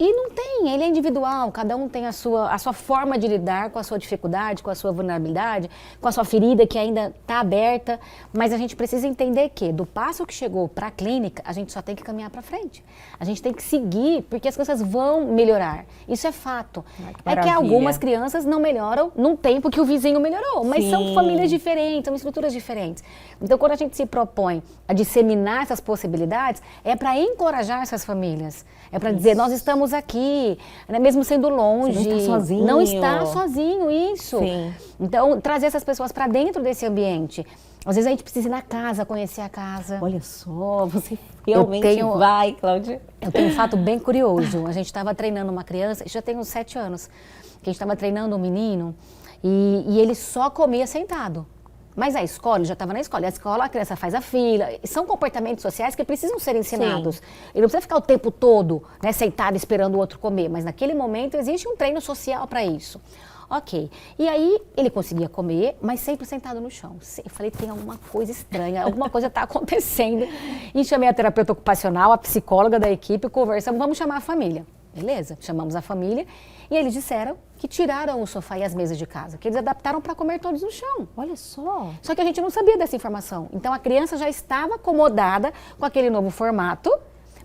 E não tem, ele é individual, cada um tem a sua forma de lidar com a sua dificuldade, com a sua vulnerabilidade, com a sua ferida que ainda está aberta, mas a gente precisa entender que do passo que chegou para a clínica, a gente só tem que caminhar para frente. A gente tem que seguir, porque as coisas vão melhorar. Isso é fato. É que algumas crianças não melhoram num tempo que o vizinho melhorou, mas são famílias diferentes, são estruturas diferentes. Então, quando a gente se propõe a disseminar essas possibilidades, é para encorajar essas famílias, é para dizer, nós estamos aqui, né, mesmo sendo longe. Você não está sozinho. Não está sozinho, isso. Sim. Então, trazer essas pessoas para dentro desse ambiente. Às vezes a gente precisa ir na casa, conhecer a casa. Olha só, você realmente vai, Cláudia. Eu tenho um fato bem curioso. A gente estava treinando uma criança, já tem uns 7 anos, que a gente estava treinando um menino e ele só comia sentado. Mas a escola, ele já estava na escola. E a escola, a criança faz a fila. São comportamentos sociais que precisam ser ensinados. Sim. Ele não precisa ficar o tempo todo, né, sentado esperando o outro comer. Mas naquele momento existe um treino social para isso. Ok. E aí ele conseguia comer, mas sempre sentado no chão. Eu falei, tem alguma coisa estranha, alguma coisa está acontecendo. E chamei a terapeuta ocupacional, a psicóloga da equipe, conversamos, vamos chamar a família. Beleza, chamamos a família e eles disseram que tiraram o sofá e as mesas de casa, que eles adaptaram para comer todos no chão. Olha só. Só que a gente não sabia dessa informação. Então a criança já estava acomodada com aquele novo formato,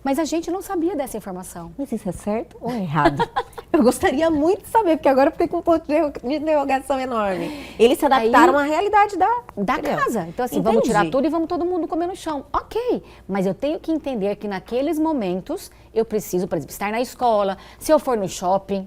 mas a gente não sabia dessa informação. Mas isso é certo ou é errado? Eu gostaria muito de saber, porque agora eu fiquei com um ponto de interrogação enorme. Eles se adaptaram à realidade da casa. Então assim, vamos tirar tudo e vamos todo mundo comer no chão. Ok, mas eu tenho que entender que naqueles momentos eu preciso, por exemplo, estar na escola, se eu for no shopping,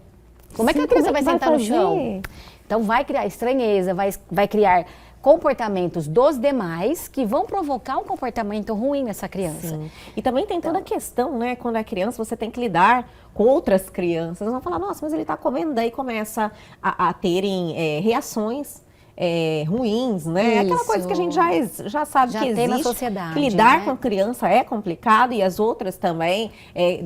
Como é que a criança vai sentar no chão? Então vai criar estranheza, vai criar comportamentos dos demais que vão provocar um comportamento ruim nessa criança. Sim. E também tem toda a questão, né? Quando é criança, você tem que lidar com outras crianças. Eles vão falar, nossa, mas ele está comendo, daí começa a terem reações ruins, né? Aquela coisa que a gente já sabe que existe. Na sociedade, que lidar com a criança é complicado e as outras também,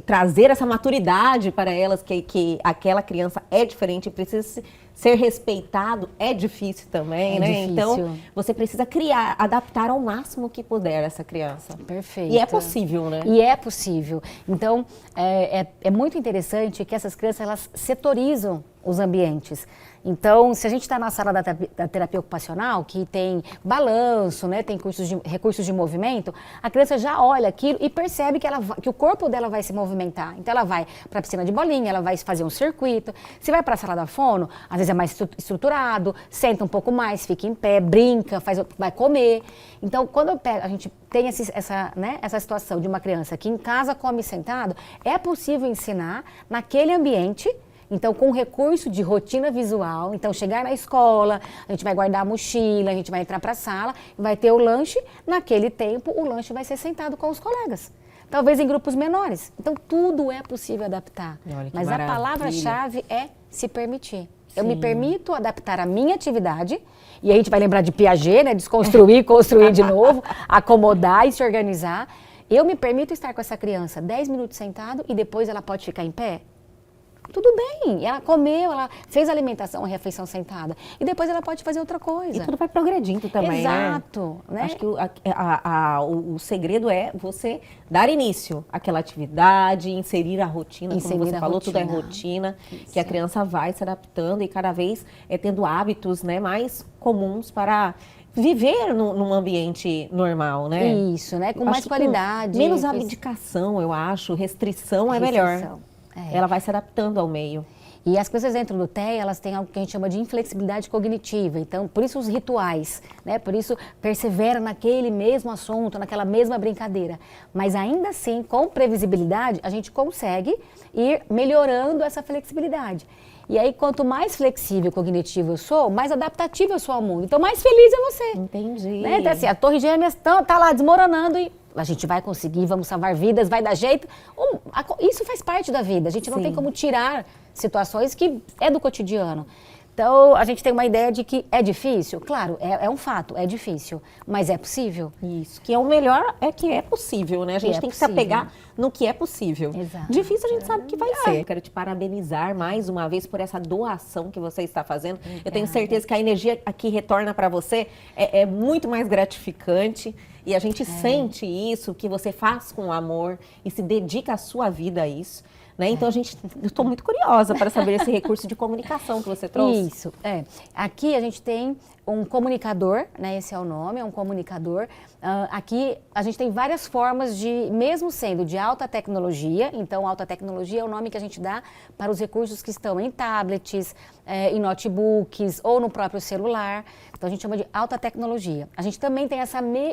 trazer essa maturidade para elas que aquela criança é diferente e precisa ser respeitado é difícil também, né? Difícil. Então, você precisa adaptar ao máximo que puder essa criança. Perfeito. E é possível, né? E é possível. Então, é muito interessante que essas crianças, elas setorizam os ambientes. Então, se a gente está na sala da terapia ocupacional, que tem balanço, né, tem recursos de movimento, a criança já olha aquilo e percebe que o corpo dela vai se movimentar. Então, ela vai para a piscina de bolinha, ela vai fazer um circuito. Se vai para a sala da fono, às vezes é mais estruturado, senta um pouco mais, fica em pé, brinca, vai comer. Então, quando a gente tem essa situação de uma criança que em casa come sentado, é possível ensinar naquele ambiente. Então, com recurso de rotina visual, então chegar na escola, a gente vai guardar a mochila, a gente vai entrar para a sala, vai ter o lanche, naquele tempo o lanche vai ser sentado com os colegas. Talvez em grupos menores. Então, tudo é possível adaptar. Mas maravilha. A palavra-chave é se permitir. Eu me permito adaptar a minha atividade, e a gente vai lembrar de Piaget, né? Desconstruir, construir de novo, acomodar e se organizar. Eu me permito estar com essa criança 10 minutos sentado e depois ela pode ficar em pé? Tudo bem, ela comeu, ela fez a alimentação, a refeição sentada. E depois ela pode fazer outra coisa. E tudo vai progredindo também, Exato, né? Acho que o segredo é você dar início àquela atividade, inserir a rotina, como você falou, tudo é rotina, que a criança vai se adaptando e cada vez tendo hábitos, né, mais comuns para viver num ambiente normal, né? Isso, né? Com mais qualidade. Menos abdicação, eu acho, restrição é melhor. Ela vai se adaptando ao meio. E as crianças dentro do TEA, elas têm algo que a gente chama de inflexibilidade cognitiva. Então, por isso os rituais, né? Por isso persevera naquele mesmo assunto, naquela mesma brincadeira. Mas ainda assim, com previsibilidade, a gente consegue ir melhorando essa flexibilidade. E aí, quanto mais flexível e cognitivo eu sou, mais adaptativa eu sou ao mundo. Então, mais feliz é você. Entendi. Né? Então, assim, a Torre Gêmeas tá lá desmoronando e a gente vai conseguir, vamos salvar vidas, vai dar jeito. Isso faz parte da vida. A gente não tem como tirar situações que é do cotidiano. Então, a gente tem uma ideia de que é difícil. Claro, é um fato, é difícil, mas é possível. Isso, que é o melhor é que é possível, né? A gente tem que se apegar no que é possível. Exato. Difícil a gente sabe que vai ser. Eu quero te parabenizar mais uma vez por essa doação que você está fazendo. Obrigada. Eu tenho certeza que a energia que retorna para você é muito mais gratificante. E a gente sente isso, que você faz com amor e se dedica a sua vida a isso. Né? Então, eu estou muito curiosa para saber esse recurso de comunicação que você trouxe. Isso, Aqui a gente tem um comunicador, né? Esse é o nome, é um comunicador. Aqui a gente tem várias formas de, mesmo sendo de alta tecnologia, então alta tecnologia é o nome que a gente dá para os recursos que estão em tablets, em notebooks ou no próprio celular. Então a gente chama de alta tecnologia. A gente também tem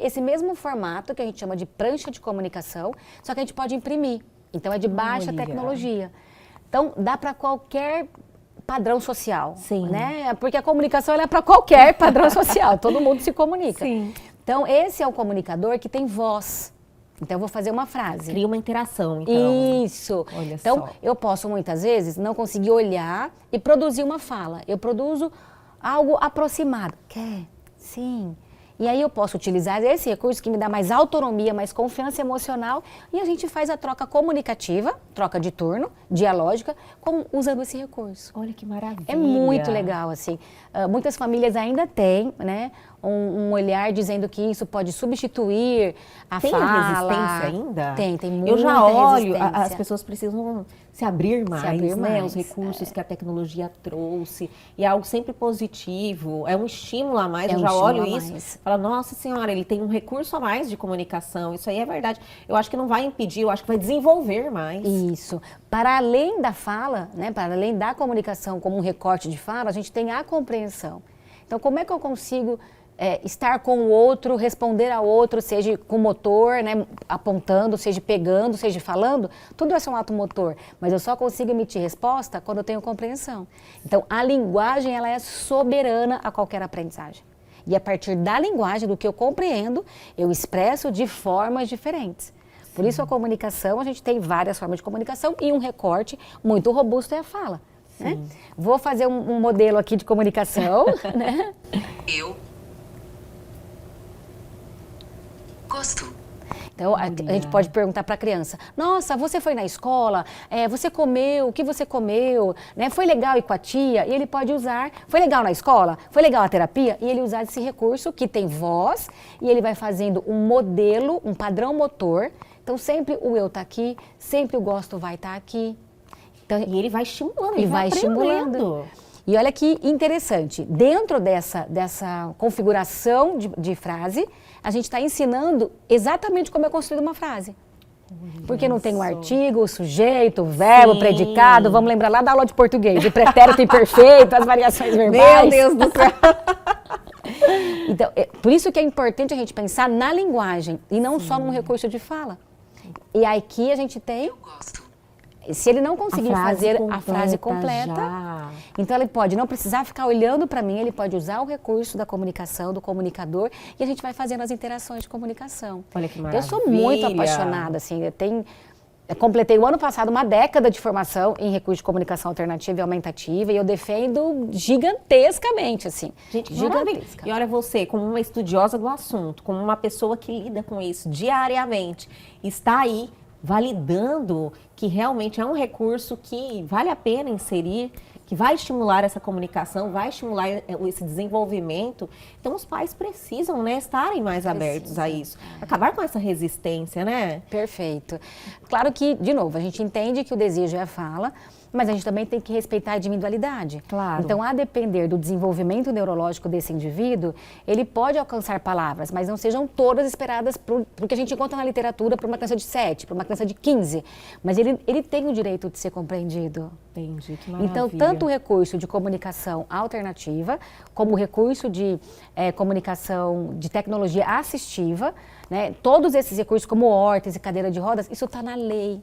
esse mesmo formato que a gente chama de prancha de comunicação, só que a gente pode imprimir. Então, é de baixa tecnologia. Então, dá para qualquer padrão social. Sim. Né? Porque a comunicação ela é para qualquer padrão social. Todo mundo se comunica. Sim. Então, esse é o comunicador que tem voz. Então, eu vou fazer uma frase. Cria uma interação, então. Isso. Olha então, só. Eu posso, muitas vezes, não conseguir olhar e produzir uma fala. Eu produzo algo aproximado. Quer? Sim. E aí eu posso utilizar esse recurso que me dá mais autonomia, mais confiança emocional e a gente faz a troca comunicativa, troca de turno, dialógica, usando esse recurso. Olha que maravilha. É muito legal, assim. Muitas famílias ainda têm, né, um olhar dizendo que isso pode substituir a fala. Tem resistência ainda? Tem muita Eu já olho, resistência. as pessoas precisam se abrir mais, né? mais, Os recursos que a tecnologia trouxe. E é algo sempre positivo, é um estímulo a mais. Eu já olho isso, falo, nossa senhora, ele tem um recurso a mais de comunicação. Isso aí é verdade. Eu acho que não vai impedir, eu acho que vai desenvolver mais. Isso. Para além da fala, né, para além da comunicação como um recorte de fala, a gente tem a compreensão. Então, como é que eu consigo estar com o outro, responder ao outro, seja com motor, né, apontando, seja pegando, seja falando, tudo isso é um ato motor, mas eu só consigo emitir resposta quando eu tenho compreensão. Então, a linguagem, ela é soberana a qualquer aprendizagem. E a partir da linguagem, do que eu compreendo, eu expresso de formas diferentes. Por isso, a comunicação, a gente tem várias formas de comunicação e um recorte muito robusto é a fala. Né? Vou fazer um modelo aqui de comunicação. Né? Eu gosto. Então, a gente pode perguntar para a criança, nossa, você foi na escola, você comeu, o que você comeu, né? Foi legal ir com a tia? E ele pode usar, foi legal na escola? Foi legal a terapia? E ele usar esse recurso que tem voz e ele vai fazendo um modelo, um padrão motor. Então, sempre o eu tá aqui, sempre o gosto vai estar aqui. Então, e ele vai estimulando, ele vai estimulando. E olha que interessante, dentro dessa configuração de frase, a gente está ensinando exatamente como é construída uma frase. Porque não tem o artigo, o sujeito, o verbo, o predicado, vamos lembrar lá da aula de português, o pretérito imperfeito, as variações verbais. Meu Deus do céu! Então, por isso que é importante a gente pensar na linguagem e não só num recurso de fala. E aqui a gente tem... Se ele não conseguir fazer a frase completa, então ele pode não precisar ficar olhando para mim, ele pode usar o recurso da comunicação, do comunicador, e a gente vai fazendo as interações de comunicação. Olha que maravilha. Eu sou muito apaixonada, assim, eu completei o ano passado uma década de formação em recurso de comunicação alternativa e aumentativa, e eu defendo gigantescamente, assim. Gente, gigantesca. E olha você, como uma estudiosa do assunto, como uma pessoa que lida com isso diariamente, está aí validando que realmente é um recurso que vale a pena inserir, que vai estimular essa comunicação, vai estimular esse desenvolvimento. Então, os pais precisam, né, estarem mais abertos a isso. Acabar com essa resistência, né? Perfeito. Claro que, de novo, a gente entende que o desejo é a fala, mas a gente também tem que respeitar a individualidade. Claro. Então, a depender do desenvolvimento neurológico desse indivíduo, ele pode alcançar palavras, mas não sejam todas esperadas porque a gente encontra na literatura para uma criança de 7, para uma criança de 15. Mas ele tem o direito de ser compreendido. Entendi, que maravilha. Então, tanto o recurso de comunicação alternativa, como o recurso de comunicação de tecnologia assistiva, né, todos esses recursos, como órtese, cadeira de rodas, isso está na lei.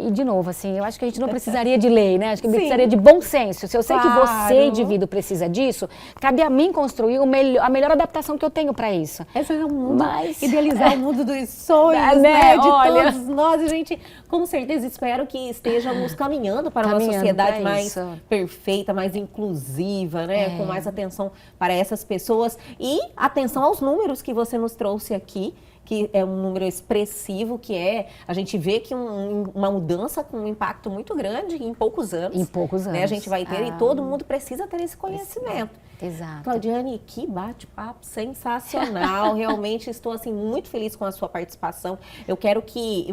E de novo, assim, eu acho que a gente não precisaria de lei, né? Acho que precisaria de bom senso. Se eu sei que você, indivíduo, precisa disso, cabe a mim construir a melhor adaptação que eu tenho para isso. Esse é um mundo, idealizar o mundo dos sonhos, né? De todos nós. E, gente, com certeza, espero que estejamos caminhando para uma sociedade mais perfeita, mais inclusiva, né? Com mais atenção para essas pessoas e atenção aos números que você nos trouxe aqui, que é um número expressivo, a gente vê que uma mudança com um impacto muito grande em poucos anos. Em poucos anos. Né, a gente vai ter e todo mundo precisa ter esse conhecimento. Exato. Claudiane, que bate-papo sensacional. Realmente estou assim muito feliz com a sua participação. Eu quero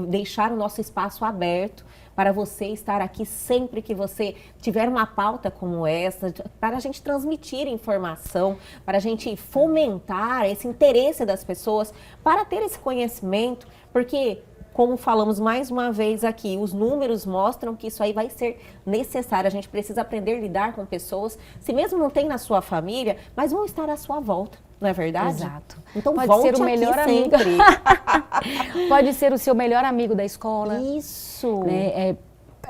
deixar o nosso espaço aberto para você estar aqui sempre que você tiver uma pauta como essa, para a gente transmitir informação, para a gente fomentar esse interesse das pessoas, para ter esse conhecimento, porque, como falamos mais uma vez aqui, os números mostram que isso aí vai ser necessário. A gente precisa aprender a lidar com pessoas, se mesmo não tem na sua família, mas vão estar à sua volta. Não é verdade? Exato. Então pode volte ser o melhor amigo. Pode ser o seu melhor amigo da escola. Isso. Né?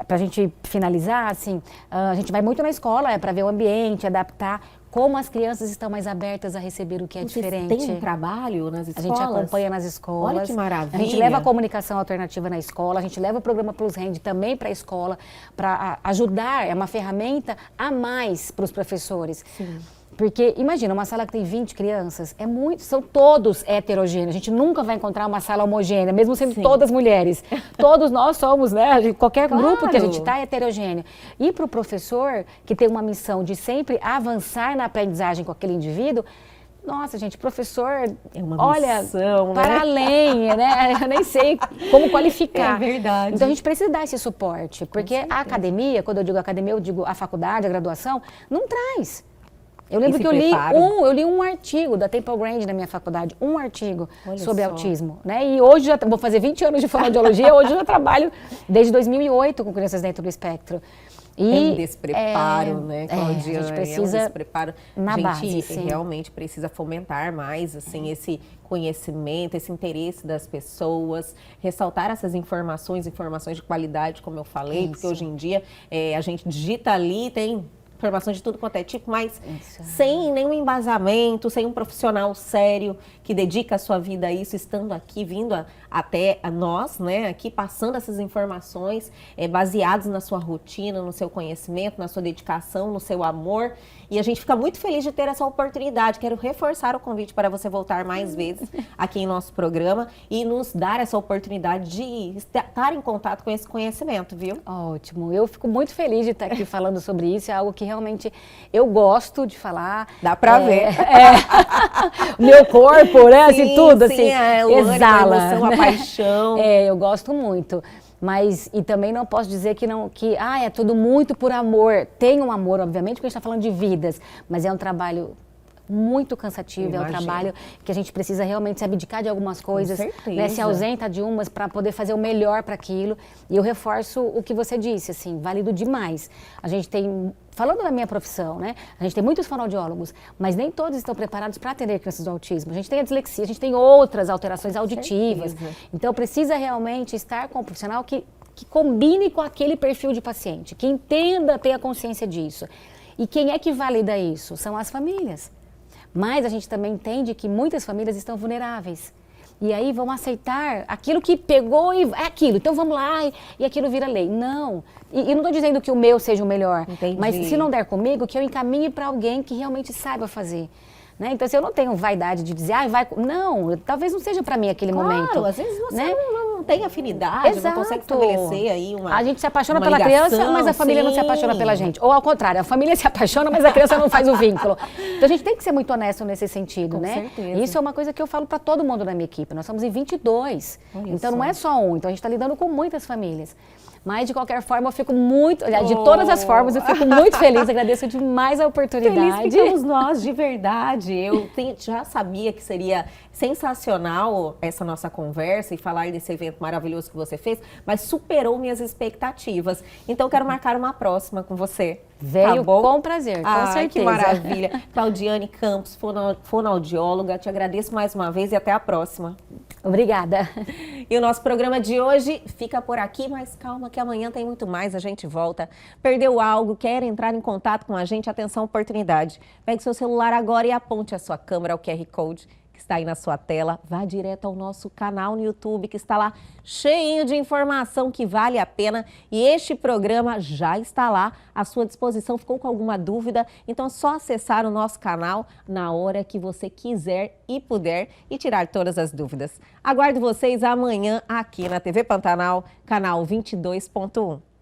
Para a gente finalizar, assim, a gente vai muito na escola para ver o ambiente, adaptar. Como as crianças estão mais abertas a receber o que é diferente. Tem um trabalho nas escolas? A gente acompanha nas escolas. Olha que maravilha. A gente leva a comunicação alternativa na escola, a gente leva o programa Plus Rende também para a escola, para ajudar, é uma ferramenta a mais para os professores. Sim. Porque, imagina, uma sala que tem 20 crianças, são todos heterogêneos. A gente nunca vai encontrar uma sala homogênea, mesmo sendo todas mulheres. Todos nós somos, né? Qualquer grupo que a gente está é heterogêneo. E para o professor, que tem uma missão de sempre avançar na aprendizagem com aquele indivíduo, nossa, gente, professor, missão, para além, né? Eu nem sei como qualificar. É verdade. Então, a gente precisa dar esse suporte. Porque a academia, quando eu digo academia, eu digo a faculdade, a graduação, não traz Eu lembro esse que preparo. eu li um artigo da Temple Grande na minha faculdade, um artigo Olha sobre só. autismo, né? E hoje vou fazer 20 anos de fonoaudiologia, hoje eu já trabalho desde 2008 com crianças dentro do espectro. É um despreparo, né, Claudiane? A gente precisa é um despreparo. na a gente base, sim. realmente precisa fomentar mais, assim, esse conhecimento, esse interesse das pessoas, ressaltar essas informações de qualidade, como eu falei, porque hoje em dia a gente digita ali, tem informação de tudo quanto é tipo, mas sem nenhum embasamento, sem um profissional sério que dedica a sua vida a isso, estando aqui, vindo até a nós, né, aqui passando essas informações baseadas na sua rotina, no seu conhecimento, na sua dedicação, no seu amor. E a gente fica muito feliz de ter essa oportunidade. Quero reforçar o convite para você voltar mais vezes aqui em nosso programa e nos dar essa oportunidade de estar em contato com esse conhecimento, viu? Ótimo. Eu fico muito feliz de estar aqui falando sobre isso. É algo que realmente eu gosto de falar. Dá pra ver. O meu corpo, né? Sim, assim, tudo, sim, assim, o exala. ânimo, a emoção, a paixão. Eu gosto muito. Mas, e também não posso dizer que é tudo muito por amor. Tem um amor, obviamente, porque a gente está falando de vidas, mas é um trabalho muito cansativo, é um trabalho que a gente precisa realmente se abdicar de algumas coisas, né, se ausenta de umas para poder fazer o melhor para aquilo. E eu reforço o que você disse, assim, válido demais. A gente tem, falando da minha profissão, né, a gente tem muitos fonoaudiólogos, mas nem todos estão preparados para atender crianças do autismo. A gente tem a dislexia, a gente tem outras alterações auditivas. Então precisa realmente estar com um profissional que combine com aquele perfil de paciente, que entenda, tenha consciência disso. E quem é que valida isso? São as famílias. Mas a gente também entende que muitas famílias estão vulneráveis. E aí vão aceitar aquilo que pegou e é aquilo. Então vamos lá e aquilo vira lei. Não. E não estou dizendo que o meu seja o melhor. Entendi. Mas se não der comigo, que eu encaminhe para alguém que realmente saiba fazer. Né? Então, se eu não tenho vaidade de dizer, vai... Não, talvez não seja para mim aquele momento. Às vezes você né? não tem afinidade, não consegue estabelecer aí uma A gente se apaixona pela ligação, criança, mas a família não se apaixona pela gente. Ou ao contrário, a família se apaixona, mas a criança não faz o vínculo. Então, a gente tem que ser muito honesto nesse sentido, Com né? certeza. E isso é uma coisa que eu falo para todo mundo da minha equipe. Nós somos em 22. Olha então, só. não é só um. Então, a gente está lidando com muitas famílias. Mas, de qualquer forma, eu fico muito... Aliás, de todas as formas, eu fico muito feliz. Agradeço demais a oportunidade. Feliz ficamos nós, de verdade. Eu já sabia que seria sensacional essa nossa conversa e falar desse evento maravilhoso que você fez, mas superou minhas expectativas. Então, quero marcar uma próxima com você. Veio tá bom? com prazer, com certeza. Que maravilha. Claudiane Campos, fonoaudióloga, te agradeço mais uma vez e até a próxima. Obrigada. E o nosso programa de hoje fica por aqui, mas calma que amanhã tem muito mais, a gente volta. Perdeu algo, quer entrar em contato com a gente? Atenção, oportunidade. Pegue seu celular agora e aponte a sua câmera ao QR Code que está aí na sua tela. Vá direto ao nosso canal no YouTube, que está lá cheinho de informação que vale a pena. E este programa já está lá à sua disposição. Ficou com alguma dúvida? Então é só acessar o nosso canal na hora que você quiser e puder e tirar todas as dúvidas. Aguardo vocês amanhã aqui na TV Pantanal, canal 22.1.